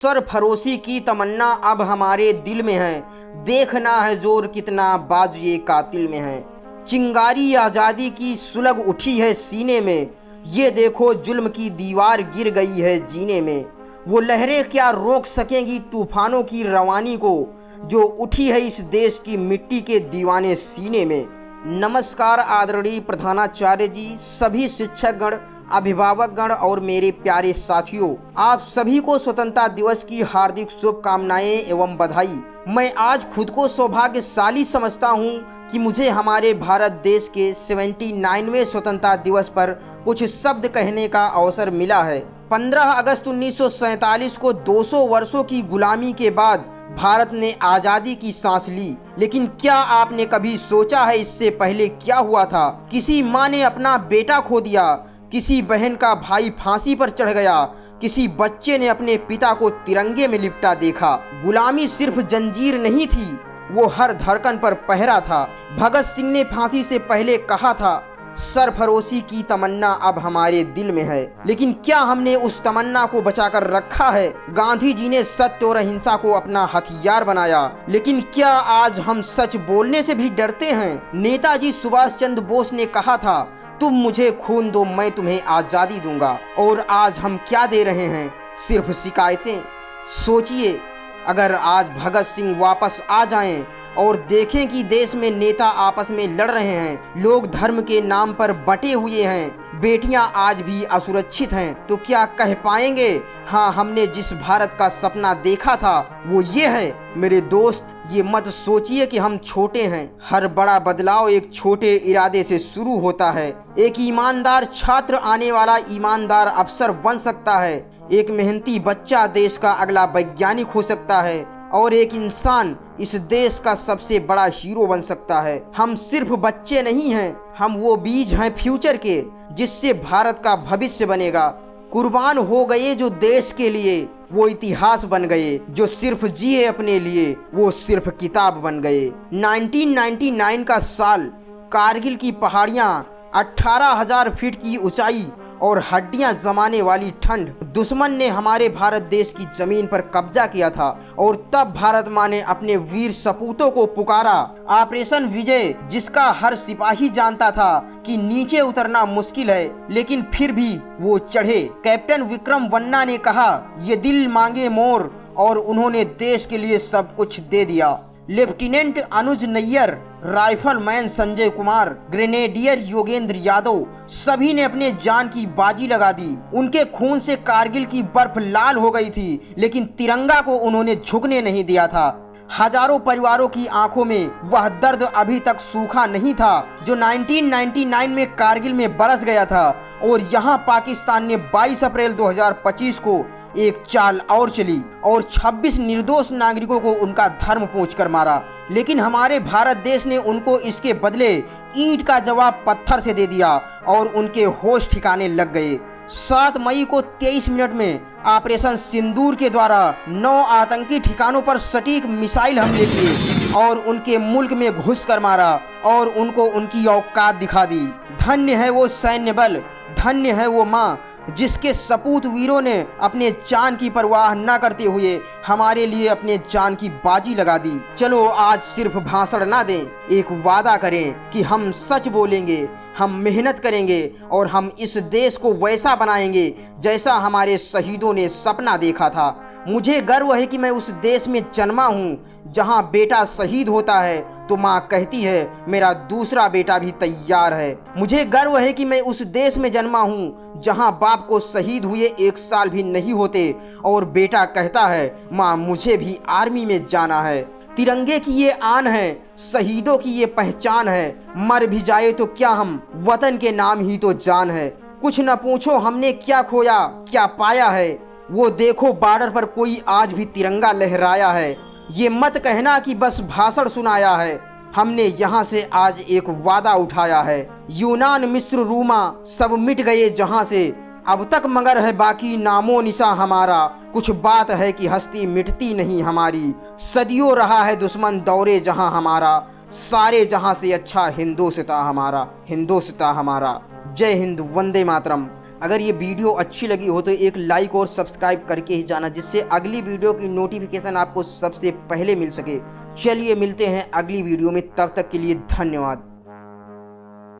सरफरोशी की तमन्ना अब हमारे दिल में है। देखना है जोर कितना बाजू ये कातिल में है। चिंगारी आज़ादी की सुलग उठी है सीने में। ये देखो जुल्म की दीवार गिर गई है जीने में। वो लहरें क्या रोक सकेंगी तूफानों की रवानी को, जो उठी है इस देश की मिट्टी के दीवाने सीने में। नमस्कार आदरणीय प्रधानाचार्य जी, सभी शिक्षकगण, अभिभावकगण और मेरे प्यारे साथियों, आप सभी को स्वतंत्रता दिवस की हार्दिक शुभकामनाएं एवं बधाई। मैं आज खुद को सौभाग्यशाली समझता हूं कि मुझे हमारे भारत देश के 79वें स्वतंत्रता दिवस पर कुछ शब्द कहने का अवसर मिला है। 15 अगस्त 1947 को 200 वर्षों की गुलामी के बाद भारत ने आज़ादी की सांस ली। लेकिन क्या आपने कभी सोचा है इससे पहले क्या हुआ था? किसी माँ ने अपना बेटा खो दिया, किसी बहन का भाई फांसी पर चढ़ गया, किसी बच्चे ने अपने पिता को तिरंगे में लिपटा देखा। गुलामी सिर्फ जंजीर नहीं थी, वो हर धड़कन पर पहरा था। भगत सिंह ने फांसी से पहले कहा था, सरफरोशी की तमन्ना अब हमारे दिल में है। लेकिन क्या हमने उस तमन्ना को बचाकर रखा है? गांधी जी ने सत्य और अहिंसा को अपना हथियार बनाया, लेकिन क्या आज हम सच बोलने से भी डरते हैं? नेताजी सुभाष चंद्र बोस ने कहा था, तुम मुझे खून दो मैं तुम्हें आज़ादी दूंगा। और आज हम क्या दे रहे हैं? सिर्फ शिकायतें। सोचिए, अगर आज भगत सिंह वापस आ जाएं और देखें कि देश में नेता आपस में लड़ रहे हैं, लोग धर्म के नाम पर बंटे हुए हैं, बेटियां आज भी असुरक्षित हैं, तो क्या कह पाएंगे, हाँ हमने जिस भारत का सपना देखा था वो ये है? मेरे दोस्त, ये मत सोचिए कि हम छोटे हैं। हर बड़ा बदलाव एक छोटे इरादे से शुरू होता है। एक ईमानदार छात्र आने वाला ईमानदार अफसर बन सकता है, एक मेहनती बच्चा देश का अगला वैज्ञानिक हो सकता है, और एक इंसान इस देश का सबसे बड़ा हीरो बन सकता है। हम सिर्फ बच्चे नहीं हैं, हम वो बीज हैं फ्यूचर के, जिससे भारत का भविष्य बनेगा। कुर्बान हो गए जो देश के लिए, वो इतिहास बन गए। जो सिर्फ जिए अपने लिए, वो सिर्फ किताब बन गए। 1999 का साल, कारगिल की पहाड़ियाँ, 18,000 फीट की ऊंचाई और हड्डियां जमाने वाली ठंड। दुश्मन ने हमारे भारत देश की जमीन पर कब्जा किया था, और तब भारत माँ ने अपने वीर सपूतों को पुकारा। ऑपरेशन विजय, जिसका हर सिपाही जानता था कि नीचे उतरना मुश्किल है, लेकिन फिर भी वो चढ़े। कैप्टन विक्रम वन्ना ने कहा, ये दिल मांगे मोर, और उन्होंने देश के लिए सब कुछ दे दिया। लेफ्टिनेंट अनुज नैयर, राइफलमैन संजय कुमार, ग्रेनेडियर योगेंद्र यादव, सभी ने अपने जान की बाजी लगा दी। उनके खून से कारगिल की बर्फ लाल हो गई थी, लेकिन तिरंगा को उन्होंने झुकने नहीं दिया था। हजारों परिवारों की आंखों में वह दर्द अभी तक सूखा नहीं था जो 1999 में कारगिल में बरस गया था। और यहाँ पाकिस्तान ने 22 अप्रैल 2025 को एक चाल और चली और 26 निर्दोष नागरिकों को उनका धर्म पूछकर मारा। लेकिन हमारे भारत देश ने उनको इसके बदले ईंट का जवाब पत्थर से दे दिया और उनके होश ठिकाने लग गए। 7 मई को 23 मिनट में ऑपरेशन सिंदूर के द्वारा 9 आतंकी ठिकानों पर सटीक मिसाइल हमले किए और उनके मुल्क में घुस कर मारा और उनको उनकी औकात दिखा दी। धन्य है वो सैन्य बल, धन्य है वो माँ, जिसके सपूत वीरों ने अपने जान की परवाह न करते हुए हमारे लिए अपने जान की बाजी लगा दी। चलो आज सिर्फ भाषण ना दें, एक वादा करें कि हम सच बोलेंगे, हम मेहनत करेंगे और हम इस देश को वैसा बनाएंगे जैसा हमारे शहीदों ने सपना देखा था। मुझे गर्व है कि मैं उस देश में जन्मा हूँ जहाँ बेटा शहीद होता है तो माँ कहती है मेरा दूसरा बेटा भी तैयार है। मुझे गर्व है कि मैं उस देश में जन्मा हूँ जहाँ बाप को शहीद हुए 1 साल भी नहीं होते और बेटा कहता है माँ मुझे भी आर्मी में जाना है। तिरंगे की ये आन है, शहीदों की ये पहचान है, मर भी जाए तो क्या हम, वतन के नाम ही तो जान है। कुछ न पूछो हमने क्या खोया क्या पाया है, वो देखो बॉर्डर पर कोई आज भी तिरंगा लहराया है। ये मत कहना कि बस भाषण सुनाया है, हमने यहाँ से आज एक वादा उठाया है। यूनान मिस्र रूमा सब मिट गए जहाँ से, अब तक मगर है बाकी नामो निशा हमारा। कुछ बात है कि हस्ती मिटती नहीं हमारी, सदियों रहा है दुश्मन दौरे जहाँ हमारा, सारे जहाँ से अच्छा हिंदुस्तान हमारा, हिंदुस्तान हमारा। जय हिंद, वंदे मातरम। अगर ये वीडियो अच्छी लगी हो तो एक लाइक और सब्सक्राइब करके ही जाना, जिससे अगली वीडियो की नोटिफिकेशन आपको सबसे पहले मिल सके। चलिए मिलते हैं अगली वीडियो में, तब तक के लिए धन्यवाद।